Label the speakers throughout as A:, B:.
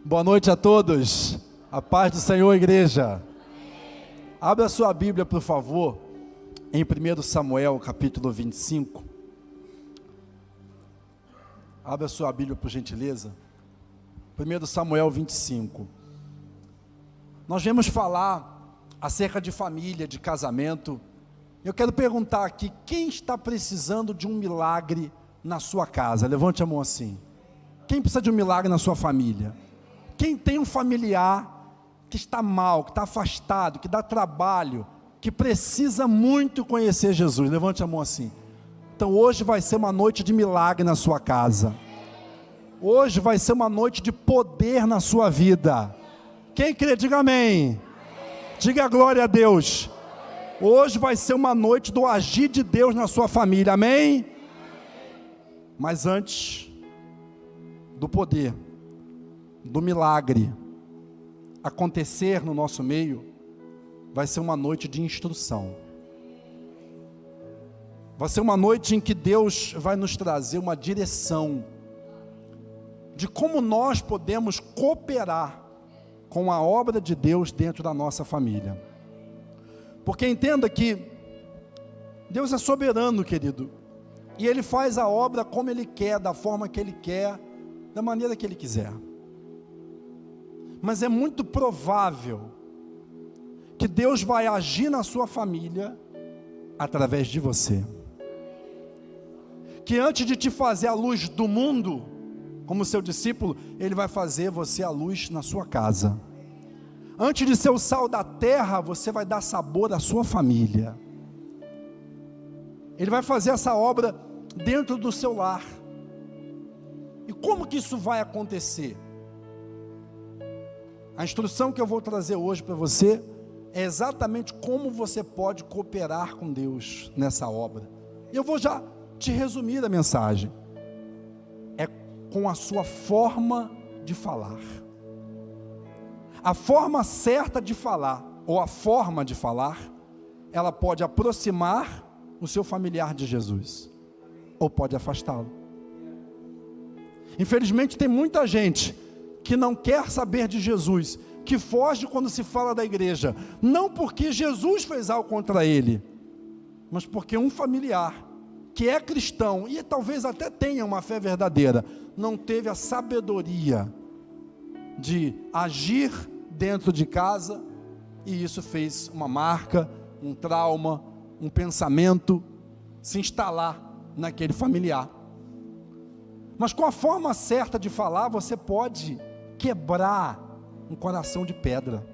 A: Boa noite a todos, a paz do Senhor, igreja. Abra sua Bíblia, por favor, em 1 Samuel, capítulo 25. Abra sua Bíblia, por gentileza. 1 Samuel 25. Nós vamos falar acerca de família, de casamento. Eu quero perguntar aqui, quem está precisando de um milagre na sua casa? Levante a mão assim. Quem precisa de um milagre na sua família? Quem tem um familiar que está mal, que está afastado, que dá trabalho, que precisa muito conhecer Jesus? Levante a mão assim. Então hoje vai ser uma noite de milagre na sua casa. Hoje vai ser uma noite de poder na sua vida. Quem crê, diga amém. Diga glória a Deus. Hoje vai ser uma noite do agir de Deus na sua família, amém? Mas antes do poder, do milagre acontecer no nosso meio, vai ser uma noite de instrução. Vai ser uma noite em que Deus vai nos trazer uma direção de como nós podemos cooperar com a obra de Deus dentro da nossa família. Porque entenda que Deus é soberano, querido, e Ele faz a obra como Ele quer, da forma que Ele quer, da maneira que Ele quiser. Mas é muito provável que Deus vai agir na sua família através de você. Que antes de te fazer a luz do mundo, como seu discípulo, Ele vai fazer você a luz na sua casa. Antes de ser o sal da terra, você vai dar sabor à sua família. Ele vai fazer essa obra dentro do seu lar. E como que isso vai acontecer? A instrução que eu vou trazer hoje para você é exatamente como você pode cooperar com Deus nessa obra. E eu vou já te resumir a mensagem. É com a sua forma de falar. A forma certa de falar, ou a forma de falar, ela pode aproximar o seu familiar de Jesus, ou pode afastá-lo. Infelizmente tem muita gente que não quer saber de Jesus, que foge quando se fala da igreja, não porque Jesus fez algo contra ele, mas porque um familiar, que é cristão, e talvez até tenha uma fé verdadeira, não teve a sabedoria de agir dentro de casa, e isso fez uma marca, um trauma, um pensamento, se instalar naquele familiar. Mas com a forma certa de falar, você pode quebrar um coração de pedra.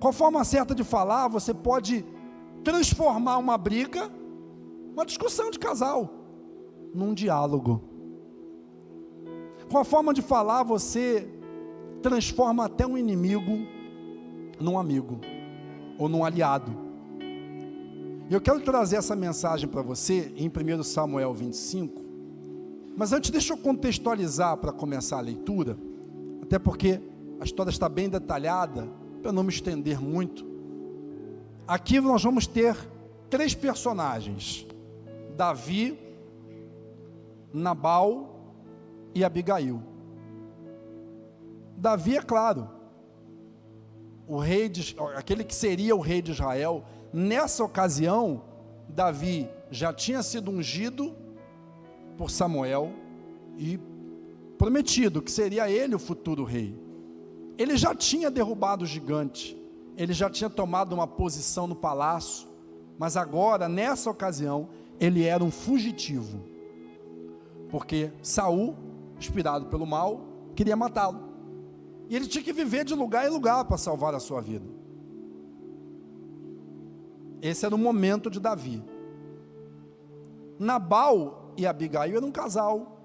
A: Com a forma certa de falar, você pode transformar uma briga, uma discussão de casal, num diálogo. Com a forma de falar, você transforma até um inimigo num amigo, ou num aliado. E eu quero trazer essa mensagem para você em 1 Samuel 25, mas antes deixa eu contextualizar para começar a leitura, até porque a história está bem detalhada, para não me estender muito. Aqui nós vamos ter 3 personagens: Davi, Nabal e Abigail. Davi, é claro, aquele que seria o rei de Israel. Nessa ocasião, Davi já tinha sido ungido por Samuel e prometido que seria ele o futuro rei. Ele já tinha derrubado o gigante, ele já tinha tomado uma posição no palácio, mas agora, nessa ocasião, ele era um fugitivo, porque Saul, inspirado pelo mal, queria matá-lo, e ele tinha que viver de lugar em lugar para salvar a sua vida. Esse era o momento de Davi. Nabal e Abigail eram um casal,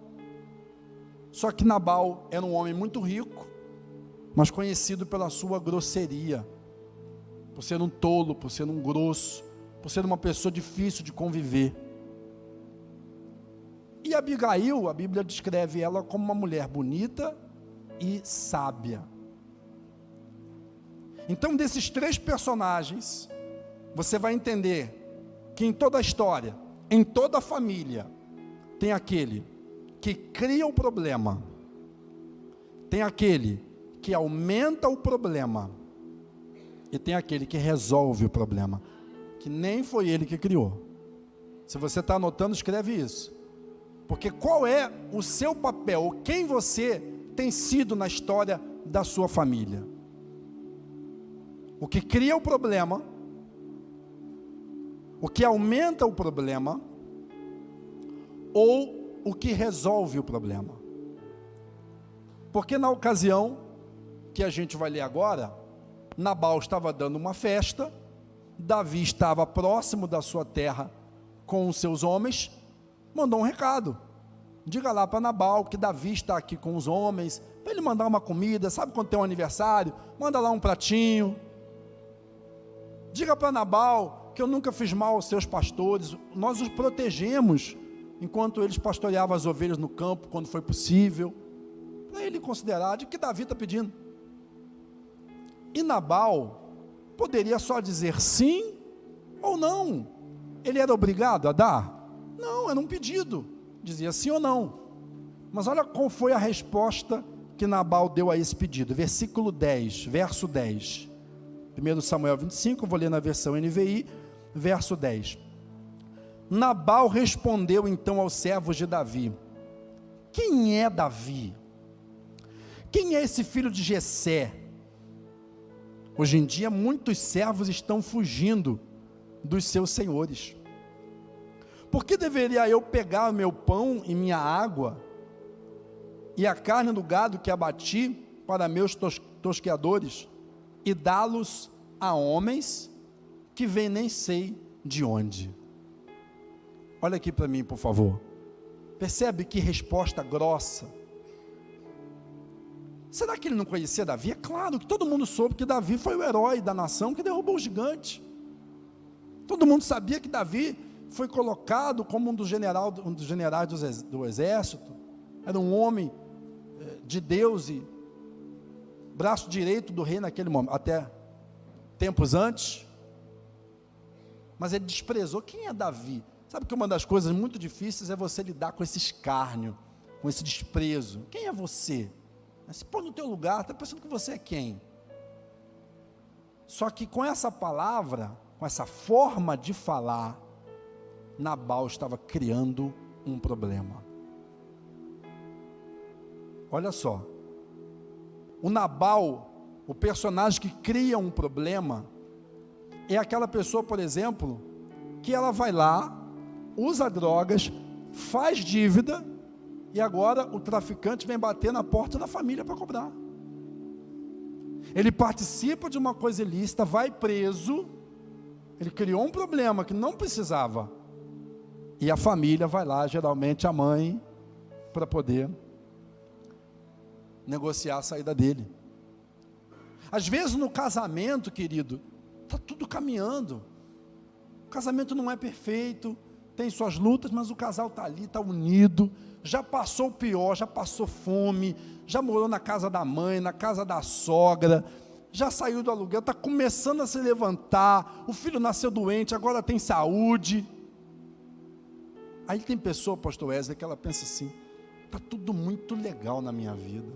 A: só que Nabal era um homem muito rico, mas conhecido pela sua grosseria, por ser um tolo, por ser um grosso, por ser uma pessoa difícil de conviver. E Abigail, a Bíblia descreve ela como uma mulher bonita e sábia. Então, desses 3 personagens, você vai entender que em toda a história, em toda a família, tem aquele que cria o problema, Tem aquele que aumenta o problema e tem aquele que resolve o problema, que nem foi ele que criou. Se você está anotando, escreve isso. Porque qual é o seu papel, quem você tem sido na história da sua família? O que cria o problema, o que aumenta o problema, ou o que resolve o problema? Porque na ocasião que a gente vai ler agora, Nabal estava dando uma festa, Davi estava próximo da sua terra com os seus homens, mandou um recado: diga lá para Nabal que Davi está aqui com os homens, para ele mandar uma comida, sabe quando tem um aniversário, manda lá um pratinho. Diga para Nabal que eu nunca fiz mal aos seus pastores, nós os protegemos, enquanto eles pastoreavam as ovelhas no campo, quando foi possível, para ele considerar de que Davi está pedindo. E Nabal poderia só dizer sim ou não. Ele era obrigado a dar? Não, era um pedido, dizia sim ou não. Mas olha qual foi a resposta que Nabal deu a esse pedido, versículo 10, verso 10, 1 Samuel 25, vou ler na versão NVI, verso 10. Nabal respondeu então aos servos de Davi: quem é Davi? Quem é esse filho de Jessé? Hoje em dia muitos servos estão fugindo dos seus senhores. Por que deveria eu pegar o meu pão e minha água e a carne do gado que abati para meus tosqueadores e dá-los a homens que vêm nem sei de onde? Olha aqui para mim, por favor. Percebe que resposta grossa? Será que ele não conhecia Davi? É claro que todo mundo soube que Davi foi o herói da nação que derrubou o gigante. Todo mundo sabia que Davi foi colocado como um dos generais do exército. Era um homem de Deus e braço direito do rei naquele momento, até tempos antes. Mas ele desprezou. Quem é Davi? Sabe que uma das coisas muito difíceis é você lidar com esse escárnio, com esse desprezo. Quem é você? Se põe no teu lugar, está pensando que você é quem? Só que com essa palavra, com essa forma de falar, Nabal estava criando um problema. Olha só, o Nabal, o personagem que cria um problema, é aquela pessoa, por exemplo, que ela vai lá, usa drogas, faz dívida, e agora o traficante vem bater na porta da família para cobrar. Ele participa de uma coisa ilícita, vai preso, ele criou um problema que não precisava, e a família vai lá, geralmente a mãe, para poder negociar a saída dele. Às vezes no casamento, querido, está tudo caminhando, o casamento não é perfeito, tem suas lutas, mas o casal está ali, está unido, já passou o pior, já passou fome, já morou na casa da mãe, na casa da sogra, já saiu do aluguel, está começando a se levantar, o filho nasceu doente, agora tem saúde. Aí tem pessoa, pastor Wesley, que ela pensa assim: está tudo muito legal na minha vida,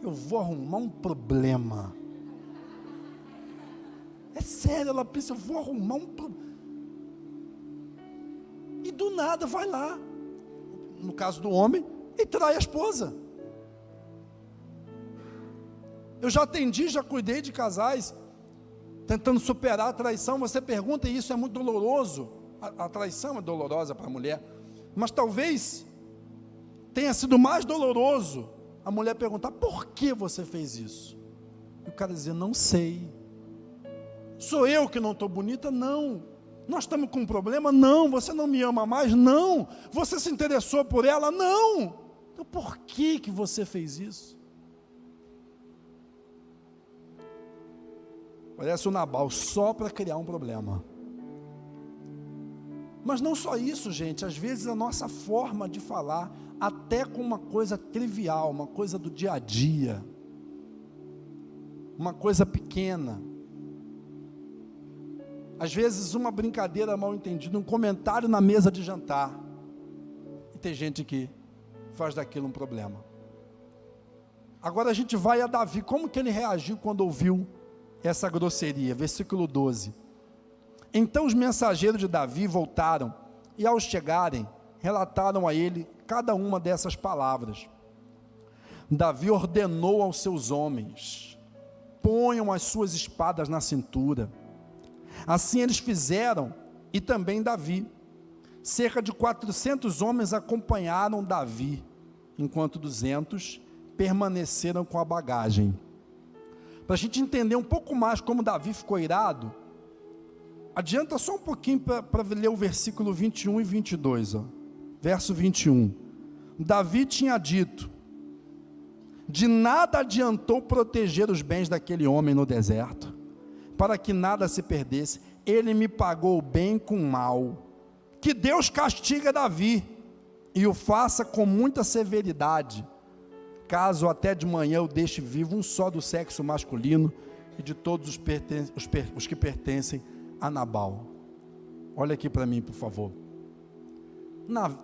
A: eu vou arrumar um problema. É sério, ela pensa: eu vou arrumar um problema. E do nada vai lá, no caso do homem, e trai a esposa. Eu já atendi, já cuidei de casais tentando superar a traição. Você pergunta, e isso é muito doloroso. A traição é dolorosa para a mulher, mas talvez tenha sido mais doloroso a mulher perguntar: por que você fez isso? E o cara dizer: não sei. Sou eu que não estou bonita? Não. Nós estamos com um problema? Não. Você não me ama mais? Não. Você se interessou por ela? Não. Então por que você fez isso? Parece o Nabal só para criar um problema. Mas não só isso, gente. Às vezes a nossa forma de falar, até com uma coisa trivial, uma coisa do dia a dia, uma coisa pequena, às vezes uma brincadeira mal entendida, um comentário na mesa de jantar, e tem gente que faz daquilo um problema. Agora a gente vai a Davi, como que ele reagiu quando ouviu essa grosseria? Versículo 12. Então os mensageiros de Davi voltaram, e ao chegarem, relataram a ele cada uma dessas palavras. Davi ordenou aos seus homens: ponham as suas espadas na cintura. Assim eles fizeram, e também Davi. Cerca de 400 homens acompanharam Davi, enquanto 200 permaneceram com a bagagem. Para a gente entender um pouco mais como Davi ficou irado, adianta só um pouquinho para ler o versículo 21 e 22. Verso 21. Davi tinha dito: de nada adiantou proteger os bens daquele homem no deserto, para que nada se perdesse. Ele me pagou o bem com o mal. Que Deus castiga Davi, e o faça com muita severidade, caso até de manhã eu deixe vivo um só do sexo masculino, e de todos os que pertencem a Nabal. Olha aqui para mim, por favor.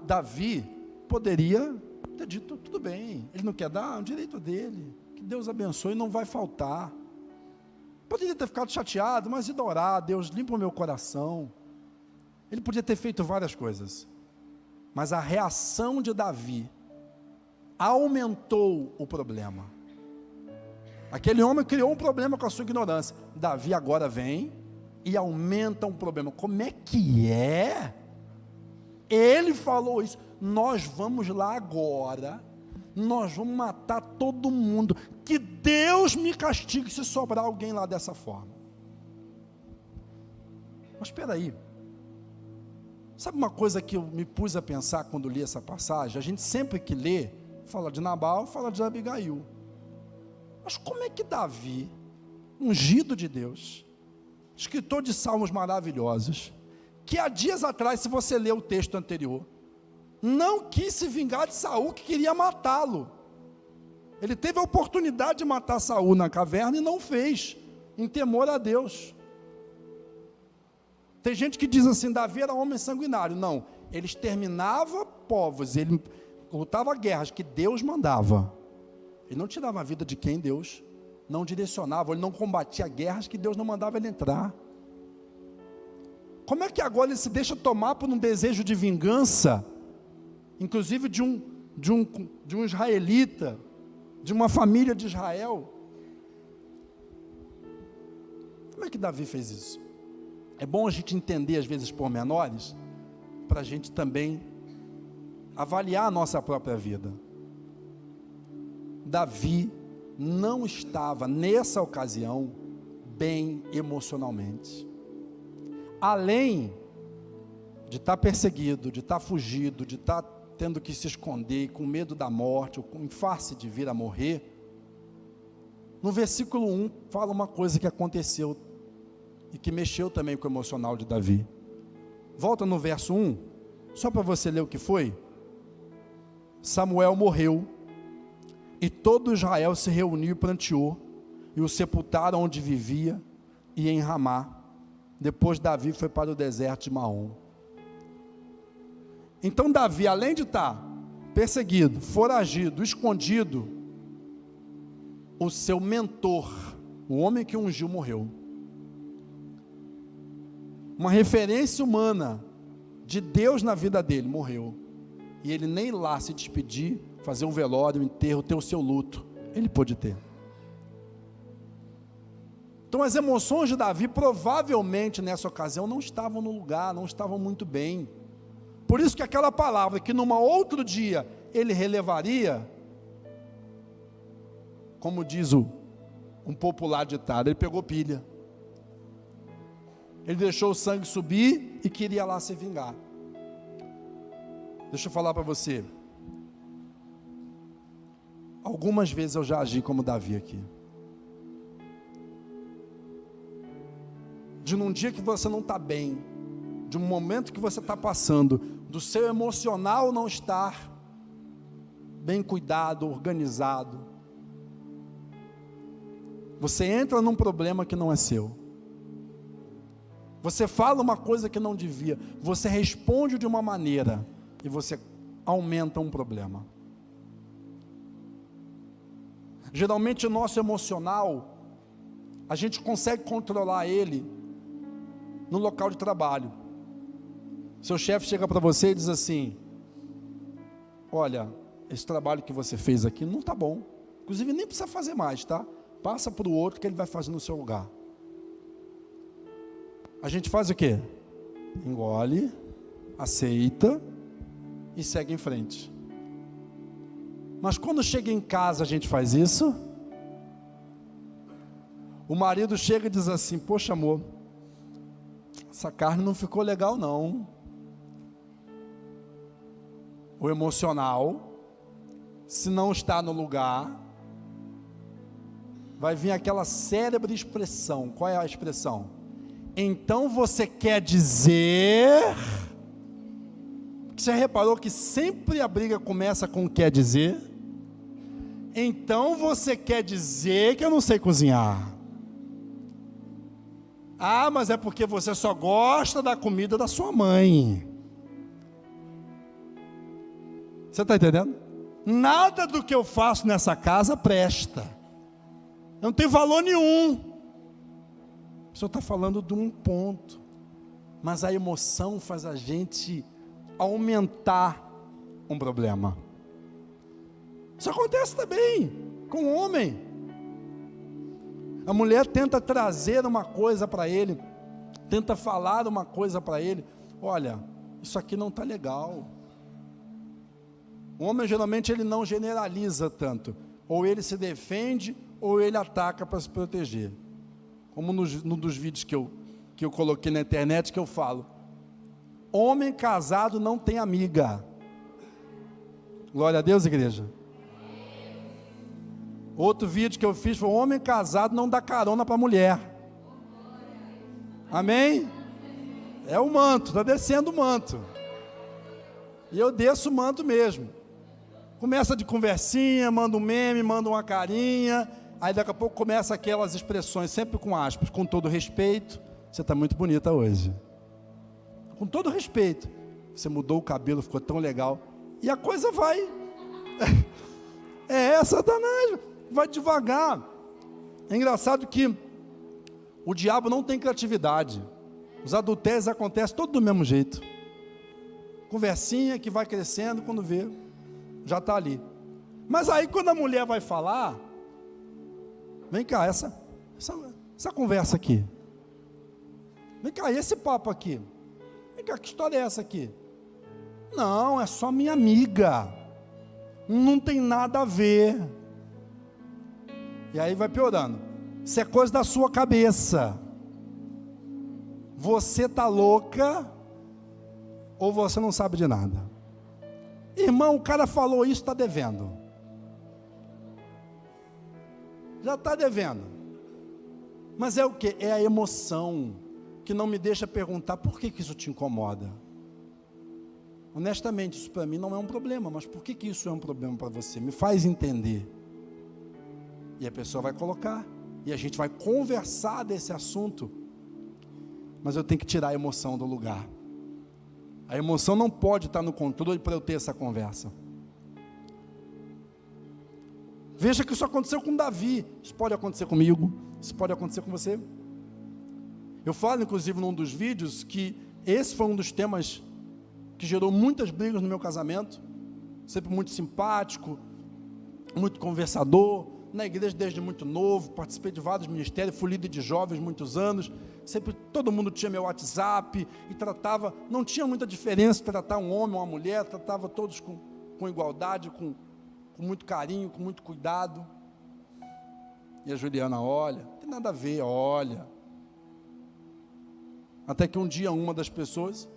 A: Davi poderia ter dito: tudo bem, ele não quer dar, é um direito dele, que Deus abençoe, não vai faltar. Poderia ter ficado chateado, mas ido orar: Deus, limpa o meu coração. Ele podia ter feito várias coisas, mas a reação de Davi aumentou o problema. Aquele homem criou um problema com a sua ignorância. Davi agora vem e aumenta um problema. Como é que é? Ele falou isso: nós vamos lá agora, nós vamos matar todo mundo, que Deus me castigue se sobrar alguém lá dessa forma. Mas espera aí, sabe uma coisa que eu me pus a pensar quando li essa passagem? A gente sempre que lê, fala de Nabal, fala de Abigail. Mas como é que Davi, ungido de Deus, escritor de salmos maravilhosos, que há dias atrás, se você ler o texto anterior, não quis se vingar de Saul, que queria matá-lo. Ele teve a oportunidade de matar Saul na caverna e não fez, em temor a Deus. Tem gente que diz assim: Davi era homem sanguinário. Não, ele exterminava povos, ele lutava guerras que Deus mandava. Ele não tirava a vida de quem Deus não direcionava, ele não combatia guerras que Deus não mandava ele entrar. Como é que agora ele se deixa tomar por um desejo de vingança, inclusive de um israelita, de uma família de Israel? Como é que Davi fez isso? É bom a gente entender às vezes pormenores, para a gente também avaliar a nossa própria vida. Davi não estava nessa ocasião bem emocionalmente. Além de estar perseguido, de estar fugido, de estar tendo que se esconder, com medo da morte, ou com face de vir a morrer, no versículo 1 fala uma coisa que aconteceu e que mexeu também com o emocional de Davi. Volta no verso 1, só para você ler o que foi. Samuel morreu, e todo Israel se reuniu e pranteou, e o sepultaram onde vivia, e em Ramá. Depois Davi foi para o deserto de Maom. Então Davi, além de estar perseguido, foragido, escondido, o seu mentor, o homem que ungiu, morreu. Uma referência humana de Deus na vida dele, morreu. E ele nem lá se despedir, fazer um velório, um enterro, ter o seu luto, ele pôde ter. Então as emoções de Davi provavelmente nessa ocasião não estavam no lugar, não estavam muito bem. Por isso que aquela palavra que numa outro dia ele relevaria, como diz um popular ditado, ele pegou pilha. Ele deixou o sangue subir e queria lá se vingar. Deixa eu falar para você. Algumas vezes eu já agi como Davi aqui. De num dia que você não está bem, de um momento que você está passando, do seu emocional não estar bem cuidado, organizado. Você entra num problema que não é seu. Você fala uma coisa que não devia. Você responde de uma maneira e você aumenta um problema. Geralmente o nosso emocional, a gente consegue controlar ele no local de trabalho. Seu chefe chega para você e diz assim: olha, esse trabalho que você fez aqui não está bom, inclusive nem precisa fazer mais, tá? Passa para o outro que ele vai fazer no seu lugar. A gente faz o quê? Engole, aceita e segue em frente. Mas quando chega em casa a gente faz isso? O marido chega e diz assim: poxa amor, essa carne não ficou legal não. O emocional, se não está no lugar, vai vir aquela célebre expressão. Qual é a expressão? Então você quer dizer... Você reparou que sempre a briga começa com quer dizer? Então você quer dizer que eu não sei cozinhar. Ah, mas é porque você só gosta da comida da sua mãe. Você está entendendo? Nada do que eu faço nessa casa presta. Não tem valor nenhum. O senhor está falando de um ponto. Mas a emoção faz a gente aumentar um problema. Isso acontece também com o homem. A mulher tenta trazer uma coisa para ele, tenta falar uma coisa para ele: olha, isso aqui não está legal. O homem geralmente ele não generaliza tanto, ou ele se defende ou ele ataca para se proteger, como num dos vídeos que eu coloquei na internet, que eu falo: homem casado não tem amiga. Glória a Deus, igreja. Outro vídeo que eu fiz foi: homem casado não dá carona para mulher. Amém? É o manto, está descendo o manto. E eu desço o manto mesmo. Começa de conversinha, manda um meme, manda uma carinha, aí daqui a pouco começa aquelas expressões, sempre com aspas: com todo respeito, você está muito bonita hoje. Com todo respeito, você mudou o cabelo, ficou tão legal. E a coisa vai. Satanás, vai devagar. É engraçado que o diabo não tem criatividade. Os adultérios acontecem todos do mesmo jeito. Conversinha que vai crescendo, quando vê, já está ali. Mas aí quando a mulher vai falar: vem cá, essa conversa aqui. Vem cá, esse papo aqui. Vem cá, que história é essa aqui? Não, é só minha amiga. Não tem nada a ver. E aí vai piorando. Isso é coisa da sua cabeça. Você está louca ou você não sabe de nada? Irmão, o cara falou isso, está devendo. Já está devendo. Mas é o quê? É a emoção que não me deixa perguntar: por que isso te incomoda? Honestamente, isso para mim não é um problema, mas por que isso é um problema para você? Me faz entender. E a pessoa vai colocar, e a gente vai conversar desse assunto, mas eu tenho que tirar a emoção do lugar. A emoção não pode estar no controle para eu ter essa conversa. Veja que isso aconteceu com Davi. Isso pode acontecer comigo, isso pode acontecer com você. Eu falo, inclusive, num dos vídeos, que esse foi um dos temas que gerou muitas brigas no meu casamento. Sempre muito simpático, muito conversador, na igreja desde muito novo, participei de vários ministérios, fui líder de jovens muitos anos, sempre todo mundo tinha meu WhatsApp, e tratava, não tinha muita diferença tratar um homem ou uma mulher, tratava todos com igualdade, com muito carinho, com muito cuidado. E a Juliana: olha, não tem nada a ver, olha. Até que um dia uma das pessoas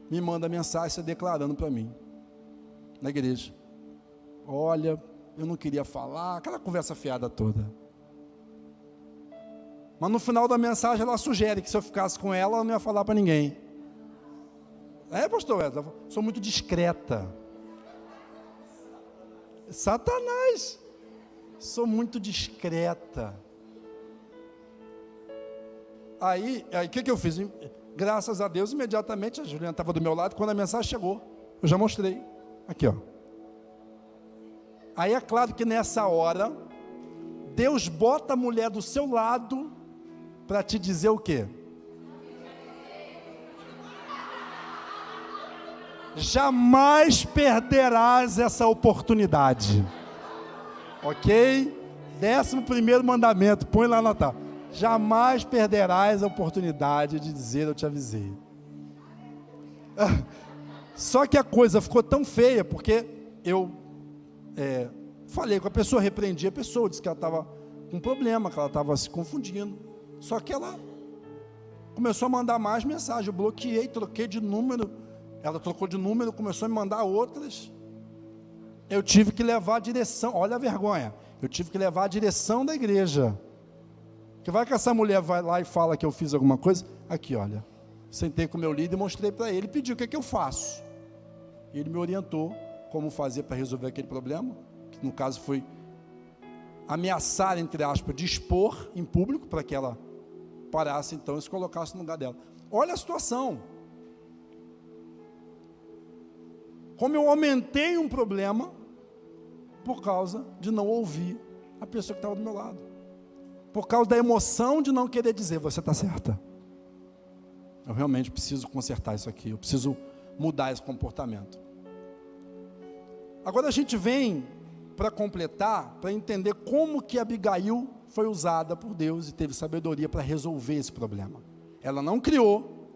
A: me manda mensagem se declarando para mim, na igreja: olha, eu não queria falar, aquela conversa fiada toda. Mas no final da mensagem ela sugere que se eu ficasse com ela, eu não ia falar para ninguém. Pastor Wesley, sou muito discreta. Satanás, sou muito discreta. Aí o que eu fiz? Graças a Deus, imediatamente a Juliana estava do meu lado, quando a mensagem chegou, eu já mostrei. Aqui, ó. Aí é claro que nessa hora, Deus bota a mulher do seu lado para te dizer o quê? Jamais perderás essa oportunidade. Ok? 11º mandamento, põe lá na tábua. Jamais perderás a oportunidade de dizer: eu te avisei. Só que a coisa ficou tão feia, porque eu falei com a pessoa, repreendi a pessoa, disse que ela estava com um problema, que ela estava se confundindo. Só que ela começou a mandar mais mensagens. Eu bloqueei, troquei de número. Ela trocou de número, começou a me mandar outras. Eu tive que levar a direção, olha a vergonha. Eu tive que levar a direção da igreja. Que vai que essa mulher vai lá e fala que eu fiz alguma coisa. Aqui, olha. Sentei com o meu líder e mostrei para ele. Pediu o que é que eu faço. Ele me orientou como fazer para resolver aquele problema. Que no caso foi ameaçar, entre aspas, de expor em público, para que ela parasse então e se colocasse no lugar dela. Olha a situação. Como eu aumentei um problema por causa de não ouvir a pessoa que estava do meu lado. Por causa da emoção de não querer dizer: você está certa. Eu realmente preciso consertar isso aqui. Eu preciso mudar esse comportamento. Agora a gente vem para completar, para entender como que Abigail foi usada por Deus e teve sabedoria para resolver esse problema. Ela não criou,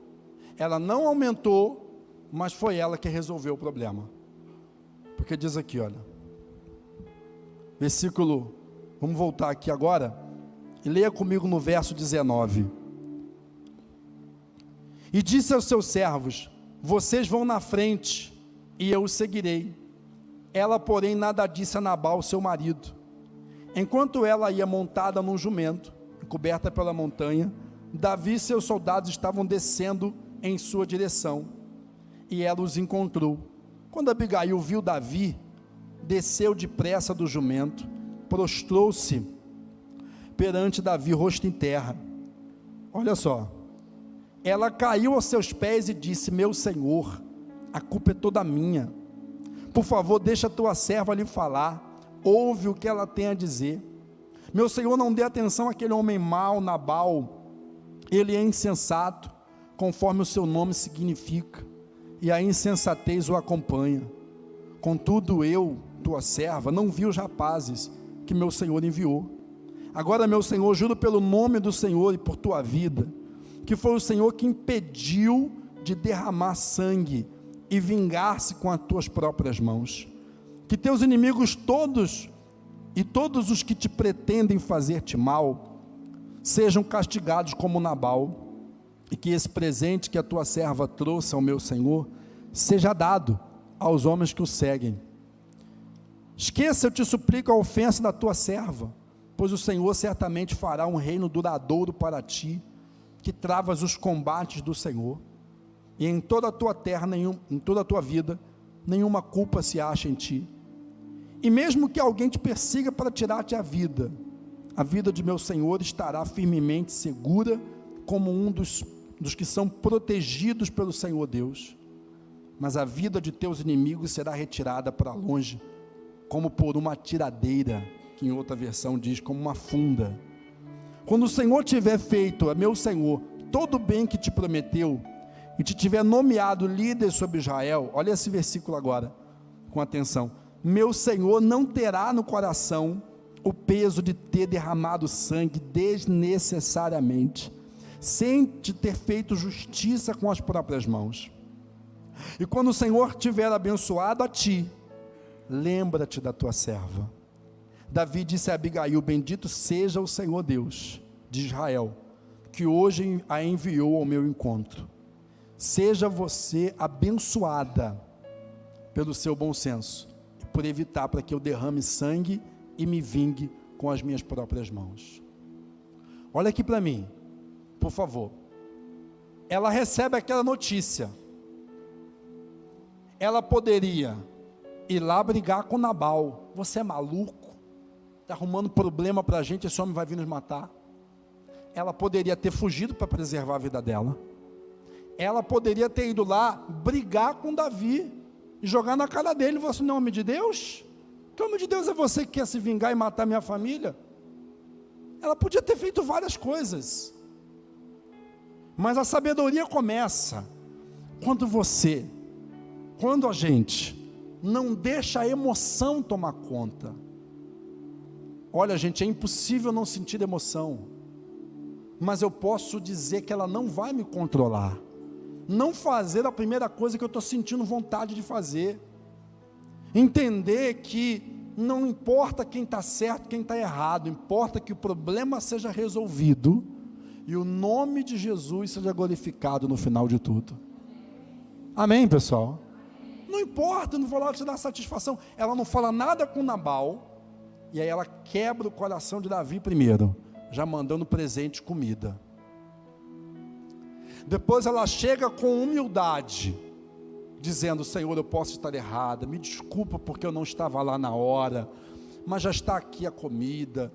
A: ela não aumentou, mas foi ela que resolveu o problema. Porque diz aqui, olha, versículo, vamos voltar aqui agora, e leia comigo no verso 19. E disse aos seus servos: vocês vão na frente, e eu os seguirei. Ela, porém, nada disse a Nabal, seu marido. Enquanto ela ia montada num jumento, coberta pela montanha, Davi e seus soldados estavam descendo em sua direção, e ela os encontrou. Quando Abigail viu Davi, desceu depressa do jumento, prostrou-se perante Davi, rosto em terra. Olha só, ela caiu aos seus pés e disse: meu senhor, a culpa é toda minha. Por favor, deixa a tua serva lhe falar, ouve o que ela tem a dizer. Meu senhor, não dê atenção àquele homem mau, Nabal, ele é insensato, conforme o seu nome significa, e a insensatez o acompanha. Contudo eu, tua serva, não vi os rapazes que meu senhor enviou. Agora, meu senhor, juro pelo nome do Senhor e por tua vida, que foi o Senhor que impediu de derramar sangue e vingar-se com as tuas próprias mãos. Que teus inimigos todos e todos os que te pretendem fazer-te mal sejam castigados como Nabal, e que esse presente que a tua serva trouxe ao meu senhor seja dado aos homens que o seguem. Esqueça, eu te suplico, a ofensa da tua serva, pois o Senhor certamente fará um reino duradouro para ti, que travas os combates do Senhor, e em toda a tua terra, em toda a tua vida, nenhuma culpa se acha em ti. E mesmo que alguém te persiga para tirar-te a vida de meu Senhor estará firmemente segura, como um dos que são protegidos pelo Senhor Deus. Mas a vida de teus inimigos será retirada para longe, como por uma tiradeira, que em outra versão diz como uma funda. Quando o Senhor tiver feito, a meu Senhor, todo o bem que te prometeu, e te tiver nomeado líder sobre Israel, olha esse versículo agora, com atenção, meu Senhor não terá no coração o peso de ter derramado sangue desnecessariamente, sem te ter feito justiça com as próprias mãos. E quando o Senhor tiver abençoado a ti, lembra-te da tua serva. Davi disse a Abigail: bendito seja o Senhor Deus de Israel, que hoje a enviou ao meu encontro. Seja você abençoada pelo seu bom senso, e por evitar para que eu derrame sangue e me vingue com as minhas próprias mãos. Olha aqui para mim, por favor. Ela recebe aquela notícia. Ela poderia ir lá brigar com Nabal. Você é maluco? Está arrumando problema para a gente, esse homem vai vir nos matar. Ela poderia ter fugido para preservar a vida dela. Ela poderia ter ido lá brigar com Davi e jogar na cara dele: você não é homem de Deus? Que homem de Deus é você que quer se vingar e matar minha família? Ela podia ter feito várias coisas. Mas a sabedoria começa quando a gente não deixa a emoção tomar conta. Olha, gente, é impossível não sentir emoção, mas eu posso dizer que ela não vai me controlar. Não fazer a primeira coisa que eu estou sentindo vontade de fazer. Entender que não importa quem está certo, quem está errado, importa que o problema seja resolvido e o nome de Jesus seja glorificado no final de tudo. Amém, pessoal? Não importa, não vou lá te dar satisfação. Ela não fala nada com Nabal, e aí ela quebra o coração de Davi primeiro, já mandando presente, comida. Depois ela chega com humildade, dizendo: Senhor, eu posso estar errada, me desculpa porque eu não estava lá na hora, mas já está aqui a comida.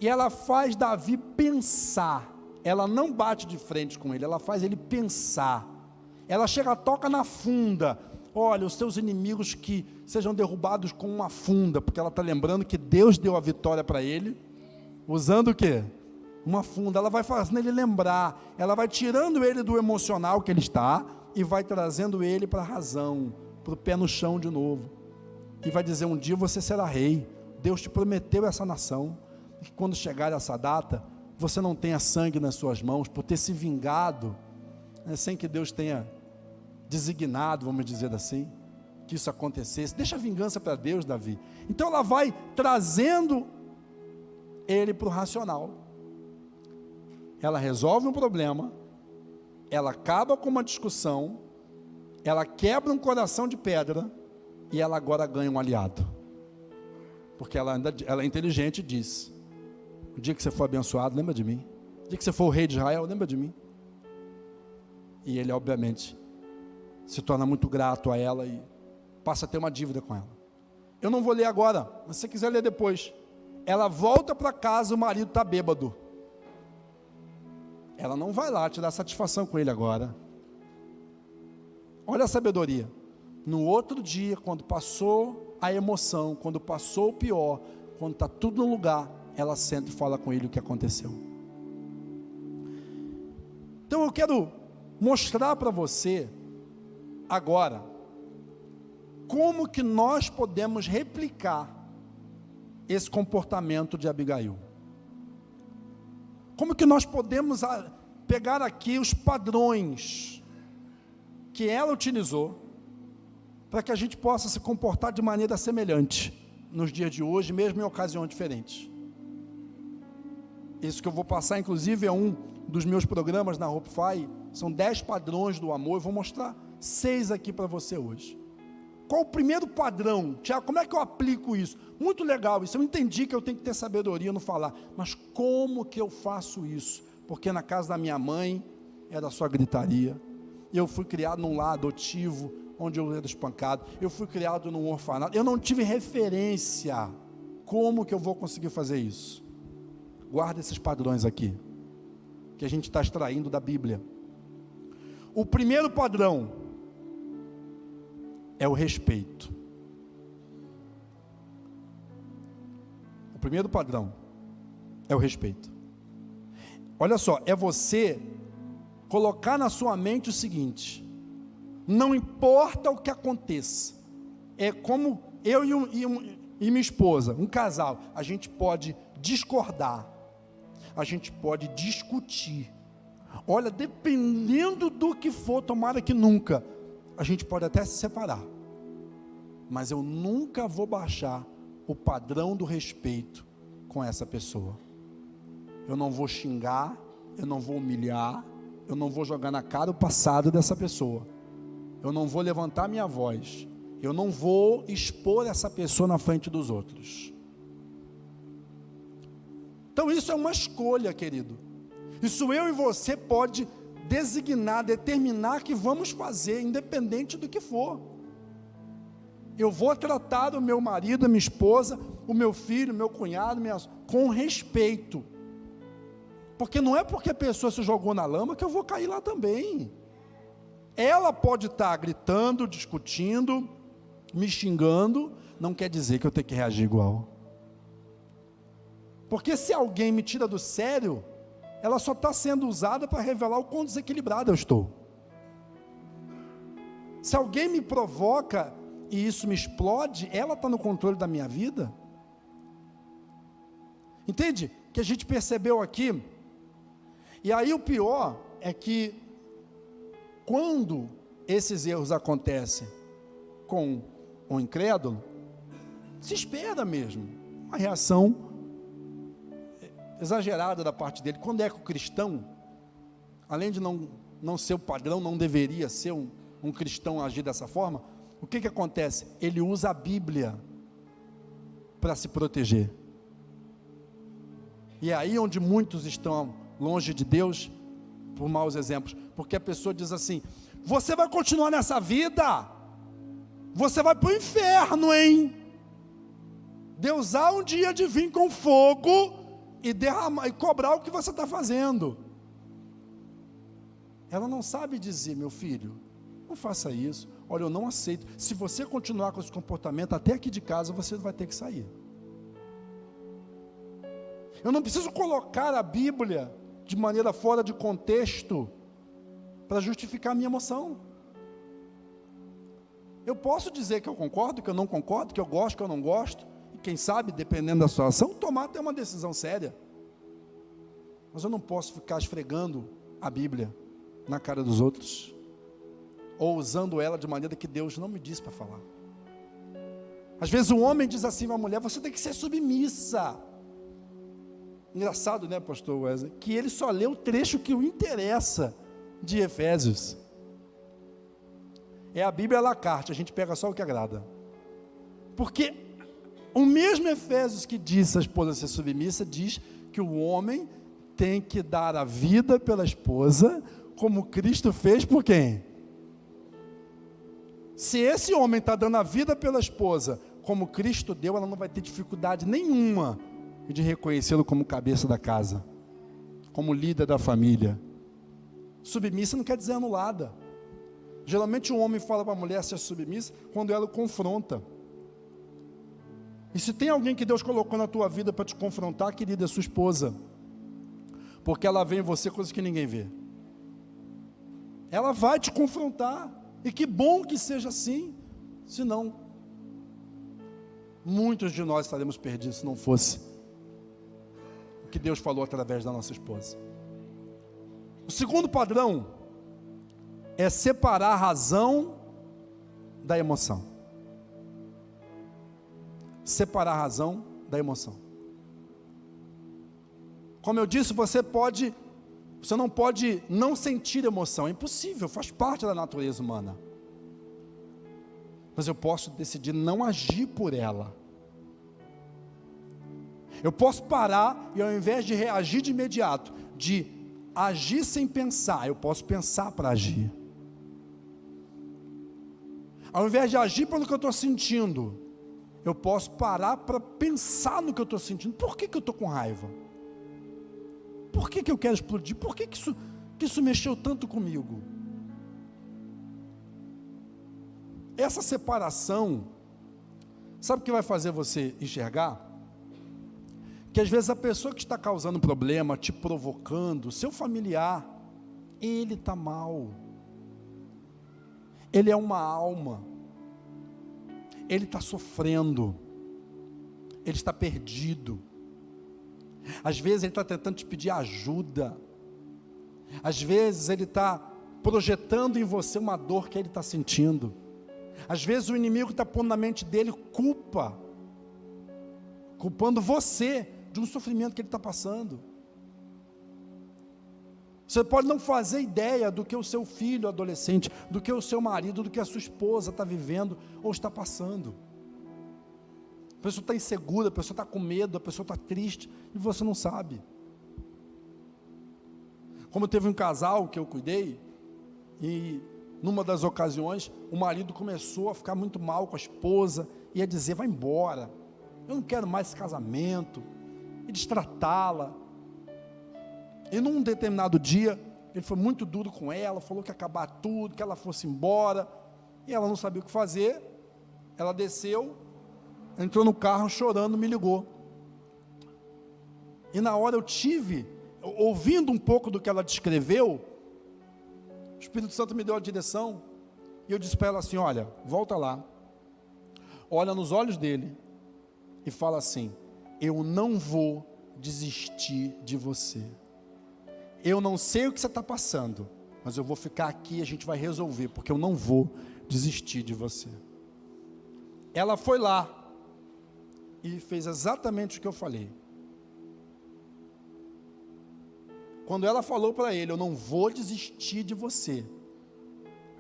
A: E ela faz Davi pensar, ela não bate de frente com ele, ela faz ele pensar. Ela chega, toca na funda: olha, os seus inimigos que sejam derrubados com uma funda, porque ela está lembrando que Deus deu a vitória para ele, usando o quê? Uma funda. Ela vai fazendo ele lembrar, ela vai tirando ele do emocional que ele está, e vai trazendo ele para a razão, para o pé no chão de novo, e vai dizer: um dia você será rei, Deus te prometeu essa nação, e quando chegar essa data, você não tenha sangue nas suas mãos, por ter se vingado, sem que Deus tenha designado, vamos dizer assim, que isso acontecesse. Deixa a vingança para Deus, Davi. Então ela vai trazendo ele para o racional. Ela resolve um problema, ela acaba com uma discussão, ela quebra um coração de pedra, e ela agora ganha um aliado, porque ela é inteligente e diz: o dia que você for abençoado, lembra de mim. O dia que você for o rei de Israel, lembra de mim. E ele obviamente se torna muito grato a ela e passa a ter uma dívida com ela. Eu não vou ler agora, mas se você quiser ler depois. Ela volta para casa, o marido está bêbado. Ela não vai lá te dar satisfação com ele agora. Olha a sabedoria. No outro dia, quando passou a emoção, quando passou o pior, quando está tudo no lugar, ela senta e fala com ele o que aconteceu. Então eu quero mostrar para você agora como que nós podemos replicar esse comportamento de Abigail. Como que nós podemos pegar aqui os padrões que ela utilizou para que a gente possa se comportar de maneira semelhante nos dias de hoje, mesmo em ocasiões diferentes. Isso que eu vou passar, inclusive, é um dos meus programas na Hopefy. São 10 padrões do amor. Eu vou mostrar 6 aqui para você hoje. Qual o primeiro padrão? Tiago, como é que eu aplico isso? Muito legal isso. Eu entendi que eu tenho que ter sabedoria no falar. Mas como que eu faço isso? Porque na casa da minha mãe era só gritaria. Eu fui criado num lar adotivo, onde eu era espancado. Eu fui criado num orfanato. Eu não tive referência. Como que eu vou conseguir fazer isso? Guarda esses padrões aqui, que a gente está extraindo da Bíblia. O primeiro padrão é o respeito. O primeiro padrão é o respeito. Olha só, é você colocar na sua mente o seguinte: não importa o que aconteça, é como eu e minha esposa, um casal, a gente pode discordar, a gente pode discutir, olha, dependendo do que for, tomara que nunca, a gente pode até se separar, mas eu nunca vou baixar o padrão do respeito com essa pessoa. Eu não vou xingar, eu não vou humilhar, eu não vou jogar na cara o passado dessa pessoa, eu não vou levantar minha voz, eu não vou expor essa pessoa na frente dos outros. Então isso é uma escolha, querido. Isso eu e você pode designar, determinar que vamos fazer, independente do que for. Eu vou tratar o meu marido, a minha esposa, o meu filho, o meu cunhado, com respeito. Porque não é porque a pessoa se jogou na lama que eu vou cair lá também. Ela pode estar gritando, discutindo, me xingando, não quer dizer que eu tenho que reagir igual. Porque se alguém me tira do sério, ela só está sendo usada para revelar o quão desequilibrado eu estou. Se alguém me provoca e isso me explode, ela está no controle da minha vida. Entende? Que a gente percebeu aqui. E aí o pior é que quando esses erros acontecem com o incrédulo, se espera mesmo uma reação exagerada da parte dele. Quando é que o cristão, além de não ser o padrão, não deveria ser um cristão agir dessa forma, o que acontece? Ele usa a Bíblia para se proteger. E é aí onde muitos estão longe de Deus, por maus exemplos, porque a pessoa diz assim: você vai continuar nessa vida, você vai para o inferno, hein? Deus há um dia de vir com fogo e derramar, e cobrar o que você está fazendo. Ela não sabe dizer: meu filho, não faça isso, olha, eu não aceito. Se você continuar com esse comportamento, até aqui de casa você vai ter que sair. Eu não preciso colocar a Bíblia de maneira fora de contexto para justificar a minha emoção. Eu posso dizer que eu concordo, que eu não concordo, que eu gosto, que eu não gosto, e quem sabe, dependendo da situação, tomar até uma decisão séria. Mas eu não posso ficar esfregando a Bíblia na cara dos outros, ou usando ela de maneira que Deus não me disse para falar. Às vezes o homem diz assim para a mulher: você tem que ser submissa. Engraçado, né, pastor Wesley, que ele só lê o trecho que o interessa de Efésios. É a Bíblia à la carte, a gente pega só o que agrada. Porque o mesmo Efésios que diz a esposa ser submissa, diz que o homem tem que dar a vida pela esposa, como Cristo fez por quem? Se esse homem está dando a vida pela esposa, como Cristo deu, ela não vai ter dificuldade nenhuma de reconhecê-lo como cabeça da casa, como líder da família. Submissa não quer dizer anulada. Geralmente um homem fala para a mulher ser submissa quando ela o confronta. E se tem alguém que Deus colocou na tua vida para te confrontar, querida, é sua esposa, porque ela vê em você coisas que ninguém vê. Ela vai te confrontar, e que bom que seja assim, senão muitos de nós estaremos perdidos se não fosse o que Deus falou através da nossa esposa. O segundo padrão é separar a razão da emoção. Separar a razão da emoção. Como eu disse, você não pode não sentir emoção, é impossível, faz parte da natureza humana. Mas eu posso decidir não agir por ela. Eu posso parar e, ao invés de reagir de imediato, de agir sem pensar, eu posso pensar para agir. Ao invés de agir pelo que eu estou sentindo, eu posso parar para pensar no que eu estou sentindo. Por que eu estou com raiva? Por que eu quero explodir? Por que isso mexeu tanto comigo? Essa separação, sabe o que vai fazer você enxergar? Que às vezes a pessoa que está causando problema, te provocando, seu familiar, ele está mal. Ele é uma alma. Ele está sofrendo. Ele está perdido. Às vezes ele está tentando te pedir ajuda. Às vezes ele está projetando em você uma dor que ele está sentindo. Às vezes o inimigo está pondo na mente dele culpando você de um sofrimento que ele está passando. Você pode não fazer ideia do que o seu filho adolescente, do que o seu marido, do que a sua esposa está vivendo ou está passando. A pessoa está insegura, a pessoa está com medo, a pessoa está triste e você não sabe. Como teve um casal que eu cuidei, e numa das ocasiões o marido começou a ficar muito mal com a esposa, e a dizer: vai embora, eu não quero mais esse casamento, e destratá-la. E num determinado dia ele foi muito duro com ela, falou que ia acabar tudo, que ela fosse embora, e ela não sabia o que fazer. Ela desceu, entrou no carro chorando, me ligou. E na hora eu tive, ouvindo um pouco do que ela descreveu, o Espírito Santo me deu a direção, e eu disse para ela assim: olha, volta lá, olha nos olhos dele, e fala assim: eu não vou desistir de você. Eu não sei o que você está passando, mas eu vou ficar aqui e a gente vai resolver, porque eu não vou desistir de você. Ela foi lá e fez exatamente o que eu falei. Quando ela falou para ele: eu não vou desistir de você,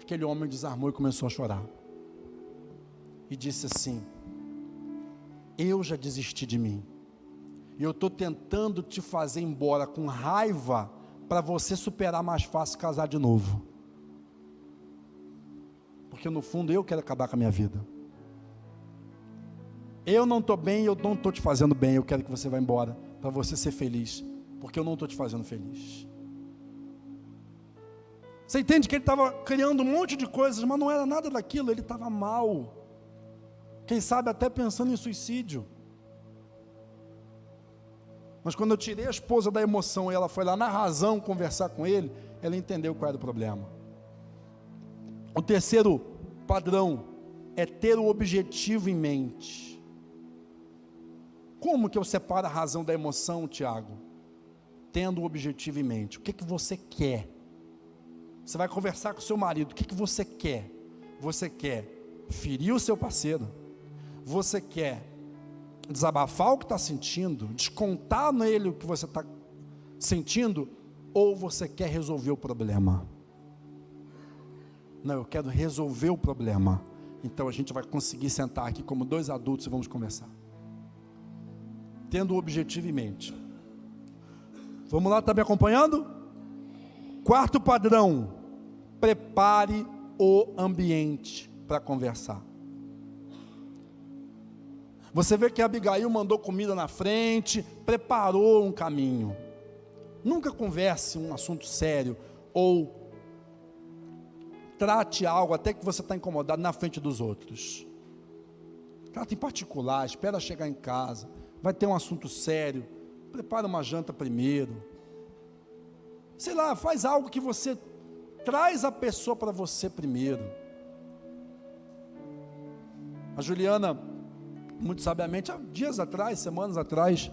A: aquele homem desarmou e começou a chorar. E disse assim: eu já desisti de mim. E eu estou tentando te fazer embora com raiva, para você superar mais fácil e casar de novo. Porque no fundo eu quero acabar com a minha vida. Eu não estou bem, eu não estou te fazendo bem, eu quero que você vá embora, para você ser feliz, porque eu não estou te fazendo feliz. Você entende que ele estava criando um monte de coisas, mas não era nada daquilo, ele estava mal. Quem sabe até pensando em suicídio. Mas quando eu tirei a esposa da emoção e ela foi lá na razão conversar com ele, ela entendeu qual era o problema. O terceiro padrão é ter o objetivo em mente. Como que eu separo a razão da emoção, Tiago? Tendo o objetivo em mente. O que que você quer? Você vai conversar com o seu marido, o que que você quer? Você quer ferir o seu parceiro? Você quer desabafar o que está sentindo, descontar nele o que você está sentindo, ou você quer resolver o problema? Não, eu quero resolver o problema. Então a gente vai conseguir sentar aqui como dois adultos e vamos conversar, tendo o objetivo em mente. Vamos lá, está me acompanhando? Quarto padrão: prepare o ambiente para conversar. Você vê que a Abigail mandou comida na frente, preparou um caminho. Nunca converse um assunto sério, ou trate algo até que você está incomodado na frente dos outros. Trate em particular, espera chegar em casa, vai ter um assunto sério, prepara uma janta primeiro. Sei lá, faz algo que você traz a pessoa para você primeiro. A Juliana, muito sabiamente, há dias atrás, semanas atrás,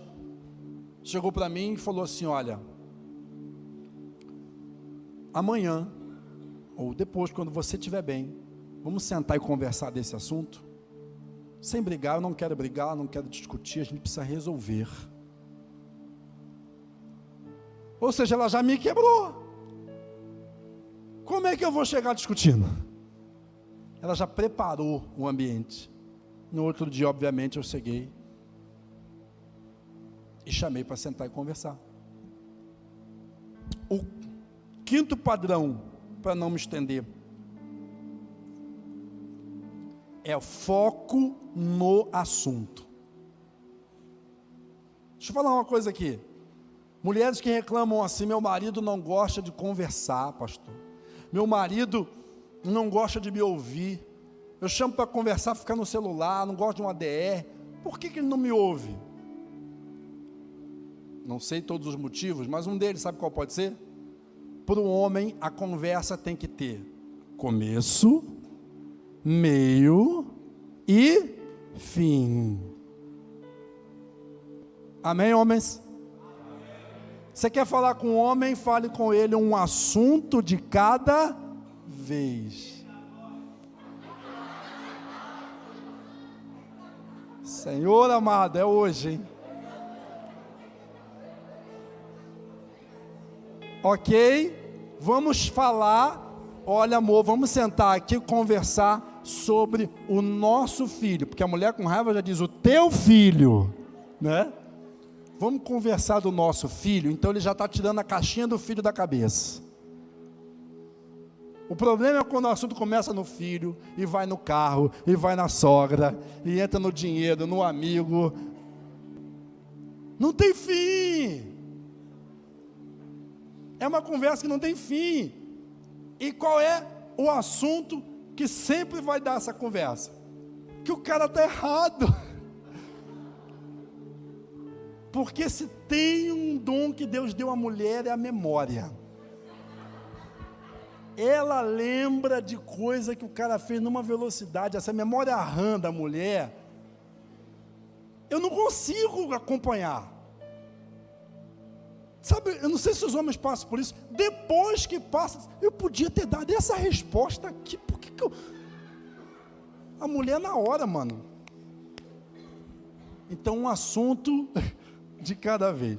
A: chegou para mim e falou assim: olha, amanhã, ou depois, quando você estiver bem, vamos sentar e conversar desse assunto, sem brigar. Eu não quero brigar, não quero discutir, a gente precisa resolver. Ou seja, ela já me quebrou. Como é que eu vou chegar discutindo? Ela já preparou o ambiente. No outro dia, obviamente, eu cheguei e chamei para sentar e conversar. O quinto padrão, para não me estender, é foco no assunto. Deixa eu falar uma coisa aqui. Mulheres que reclamam assim: meu marido não gosta de conversar, pastor. Meu marido não gosta de me ouvir. Eu chamo para conversar, ficar no celular, não gosto de um ADR. Por que ele não me ouve? Não sei todos os motivos, mas um deles, sabe qual pode ser? Para o homem, a conversa tem que ter começo, meio e fim. Amém, homens? Você quer falar com o homem, fale com ele um assunto de cada vez. Senhor amado, é hoje, hein? Ok? Vamos falar. Olha, amor, vamos sentar aqui e conversar sobre o nosso filho, porque a mulher com raiva já diz: o teu filho, né? Vamos conversar do nosso filho. Então ele já está tirando a caixinha do filho da cabeça. O problema é quando o assunto começa no filho, e vai no carro, e vai na sogra, e entra no dinheiro, no amigo. Não tem fim. É uma conversa que não tem fim. E qual é o assunto que sempre vai dar essa conversa? Que o cara está errado. Porque se tem um dom que Deus deu à mulher é a memória. Ela lembra de coisa que o cara fez numa velocidade, essa memória RAM da mulher, eu não consigo acompanhar. Sabe, eu não sei se os homens passam por isso. Depois que passa, eu podia ter dado essa resposta aqui. Por que eu... A mulher na hora, mano. Então, um assunto de cada vez.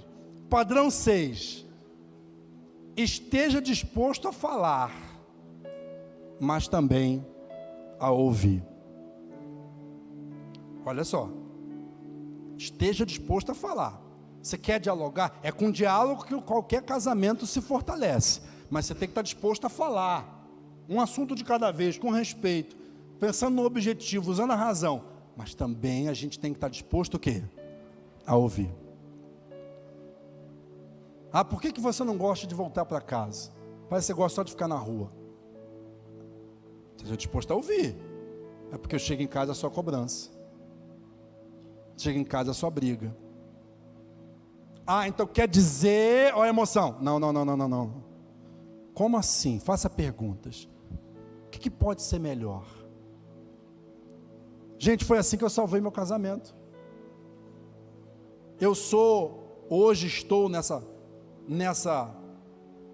A: Padrão 6. Esteja disposto a falar, mas também a ouvir. Olha só. Esteja disposto a falar. Você quer dialogar? É com diálogo que qualquer casamento se fortalece. Mas você tem que estar disposto a falar. Um assunto de cada vez, com respeito, pensando no objetivo, usando a razão. Mas também a gente tem que estar disposto o quê? A ouvir. Ah, por que você não gosta de voltar para casa? Parece que você gosta só de ficar na rua. Seja disposto a ouvir. É porque eu chego em casa só cobrança. Chego em casa só briga. Ah, então quer dizer, olha a emoção. Não. Como assim? Faça perguntas. O que pode ser melhor? Gente, foi assim que eu salvei meu casamento. Hoje estou nessa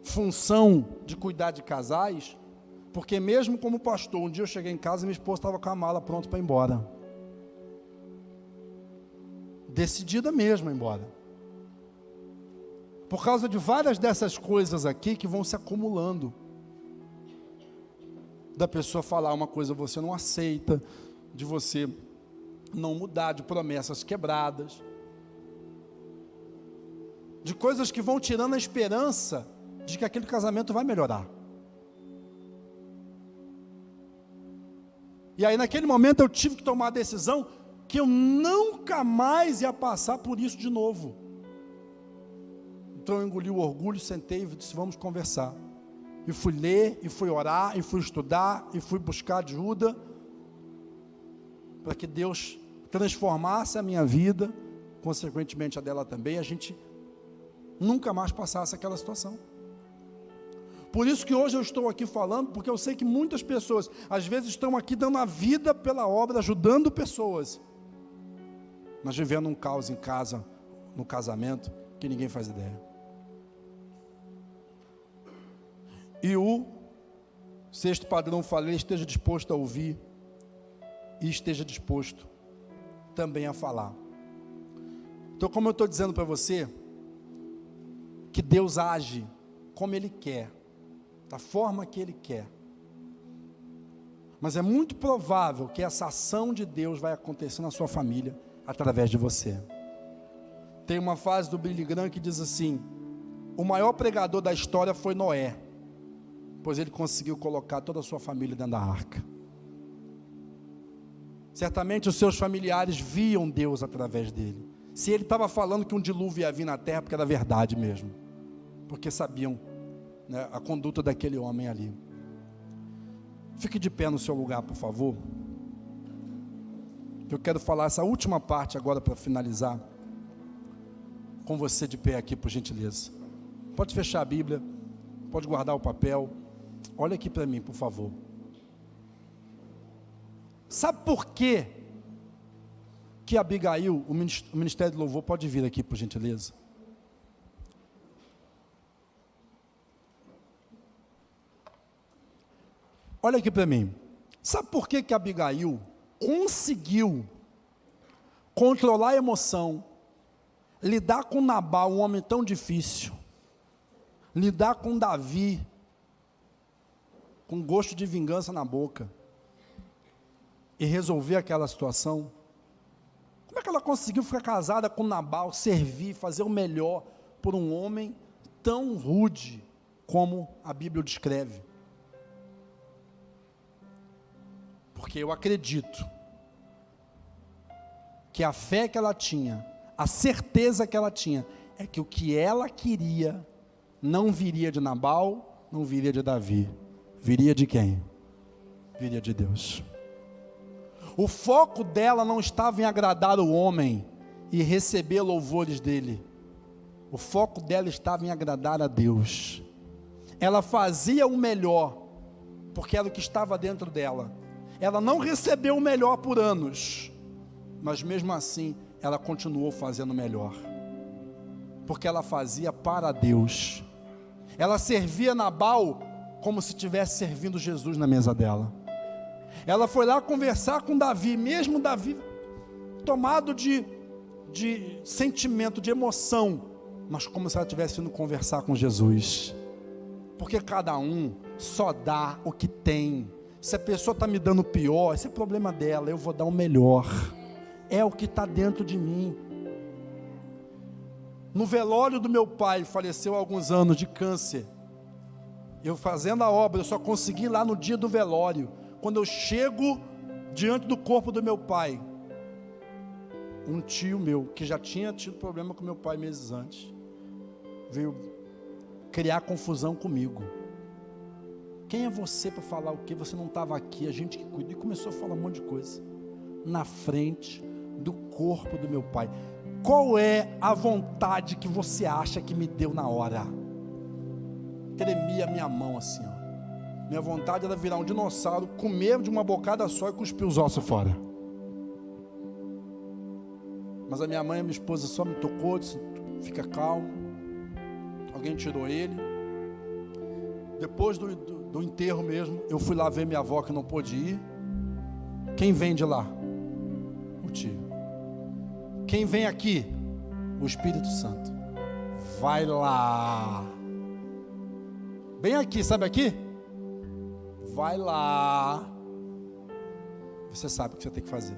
A: função de cuidar de casais, porque mesmo como pastor, um dia eu cheguei em casa e minha esposa estava com a mala pronta para ir embora. Decidida mesmo a ir embora. Por causa de várias dessas coisas aqui que vão se acumulando. Da pessoa falar uma coisa você não aceita, de você não mudar, de promessas quebradas, de coisas que vão tirando a esperança de que aquele casamento vai melhorar. E aí naquele momento eu tive que tomar a decisão que eu nunca mais ia passar por isso de novo. Então eu engoli o orgulho, sentei e disse, vamos conversar. E fui ler, e fui orar, e fui estudar, e fui buscar ajuda, para que Deus transformasse a minha vida, consequentemente a dela também, a gente nunca mais passasse aquela situação. Por isso que hoje eu estou aqui falando, porque eu sei que muitas pessoas, às vezes estão aqui dando a vida pela obra, ajudando pessoas, mas vivendo um caos em casa, no casamento, que ninguém faz ideia. E o sexto padrão, falei, esteja disposto a ouvir e esteja disposto também a falar. Então, como eu estou dizendo para você, que Deus age como Ele quer, da forma que Ele quer. Mas é muito provável que essa ação de Deus vai acontecer na sua família, através de você. Tem uma frase do Billy Graham que diz assim, o maior pregador da história foi Noé, pois ele conseguiu colocar toda a sua família dentro da arca. Certamente os seus familiares viam Deus através dele. Se ele estava falando que um dilúvio ia vir na terra, porque era verdade mesmo, porque sabiam, né, a conduta daquele homem ali. Fique de pé no seu lugar, por favor. Eu quero falar essa última parte agora para finalizar, com você de pé aqui, por gentileza. Pode fechar a Bíblia, pode guardar o papel. Olha aqui para mim, por favor. Sabe por quê que Abigail, o Ministério do Louvor, pode vir aqui, por gentileza? Olha aqui para mim. Sabe por que Abigail conseguiu controlar a emoção, lidar com Nabal, um homem tão difícil, lidar com Davi, com gosto de vingança na boca, e resolver aquela situação? Como é que ela conseguiu ficar casada com Nabal, servir, fazer o melhor por um homem tão rude como a Bíblia o descreve? Porque eu acredito que a fé que ela tinha, a certeza que ela tinha, é que o que ela queria não viria de Nabal, não viria de Davi. Viria de quem? Viria de Deus. O foco dela não estava em agradar o homem, e receber louvores dele. O foco dela estava em agradar a Deus. Ela fazia o melhor, porque era o que estava dentro dela. Ela não recebeu o melhor por anos, mas mesmo assim, ela continuou fazendo o melhor, porque ela fazia para Deus. Ela servia Nabal como se estivesse servindo Jesus na mesa dela. Ela foi lá conversar com Davi, mesmo Davi tomado de sentimento, de emoção, mas como se ela estivesse indo conversar com Jesus, porque cada um só dá o que tem. Se a pessoa está me dando o pior, esse é problema dela, eu vou dar o melhor, é o que está dentro de mim. No velório do meu pai, faleceu há alguns anos de câncer, eu fazendo a obra, eu só consegui ir lá no dia do velório. Quando eu chego diante do corpo do meu pai, um tio meu, que já tinha tido problema com meu pai meses antes, veio criar confusão comigo. Quem é você para falar o quê? Você não estava aqui, a gente que cuida. E começou a falar um monte de coisa na frente do corpo do meu pai. Qual é a vontade que você acha que me deu na hora? Tremia a minha mão assim, ó. Minha vontade era virar um dinossauro, comer de uma bocada só e cuspir os ossos fora. Mas a minha mãe e a minha esposa só me tocou, disse, fica calmo. Alguém tirou ele. Depois do enterro mesmo, eu fui lá ver minha avó que não pôde ir. Quem vem de lá? O tio. Quem vem aqui? O Espírito Santo. Vai lá. Bem aqui, sabe aqui? Vai lá. Você sabe o que você tem que fazer.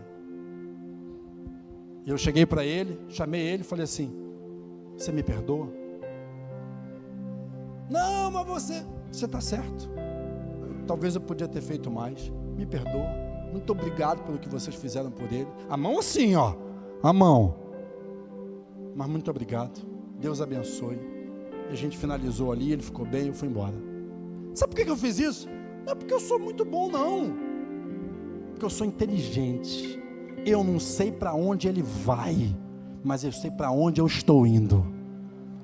A: Eu cheguei para ele, chamei ele e falei assim, você me perdoa? Não, mas você está certo. Talvez eu podia ter feito mais. Me perdoa. Muito obrigado pelo que vocês fizeram por ele. A mão assim, ó. A mão. Mas muito obrigado. Deus abençoe. E a gente finalizou ali, ele ficou bem, eu fui embora. Sabe por que eu fiz isso? Não é porque eu sou muito bom, não. Porque eu sou inteligente. Eu não sei para onde ele vai, mas eu sei para onde eu estou indo.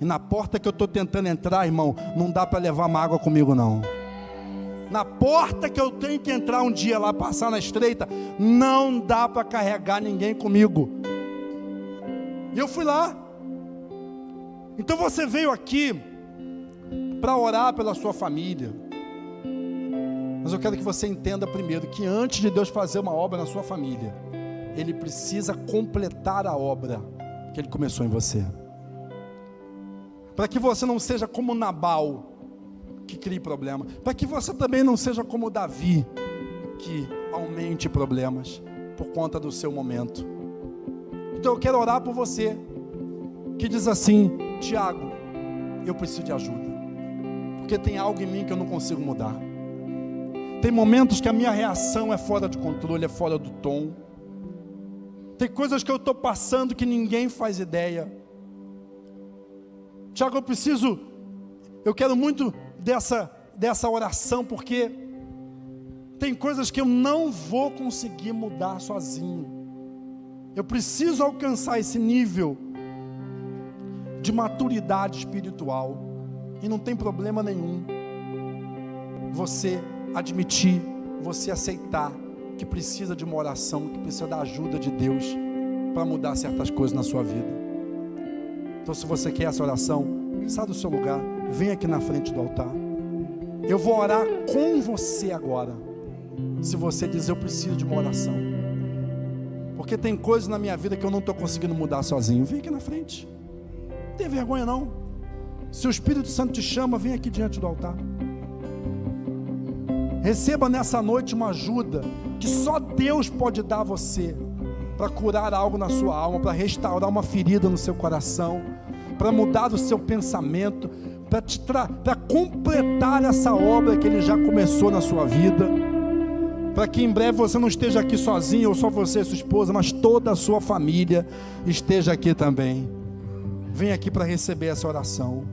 A: E na porta que eu estou tentando entrar, irmão, não dá para levar uma água comigo, não. Na porta que eu tenho que entrar um dia lá, passar na estreita, não dá para carregar ninguém comigo. E eu fui lá. Então você veio aqui para orar pela sua família. Mas eu quero que você entenda primeiro que antes de Deus fazer uma obra na sua família, Ele precisa completar a obra que Ele começou em você. Para que você não seja como Nabal, que crie problema. Para que você também não seja como Davi, que aumente problemas por conta do seu momento. Então eu quero orar por você, que diz assim, Tiago, eu preciso de ajuda, porque tem algo em mim que eu não consigo mudar. Tem momentos que a minha reação é fora de controle, é fora do tom. Tem coisas que eu estou passando que ninguém faz ideia. Tiago, eu quero muito dessa oração, porque tem coisas que eu não vou conseguir mudar sozinho. Eu preciso alcançar esse nível de maturidade espiritual. E não tem problema nenhum você admitir, você aceitar que precisa de uma oração, que precisa da ajuda de Deus para mudar certas coisas na sua vida. Então, se você quer essa oração, sai do seu lugar, vem aqui na frente do altar. Eu vou orar com você agora. Se você diz, eu preciso de uma oração, porque tem coisas na minha vida que eu não estou conseguindo mudar sozinho, vem aqui na frente. Não tem vergonha não. Se o Espírito Santo te chama, vem aqui diante do altar. Receba nessa noite uma ajuda que só Deus pode dar a você, para curar algo na sua alma, para restaurar uma ferida no seu coração, para mudar o seu pensamento, para completar essa obra que Ele já começou na sua vida, para que em breve você não esteja aqui sozinho, ou só você e sua esposa, mas toda a sua família esteja aqui também. Vem aqui para receber essa oração.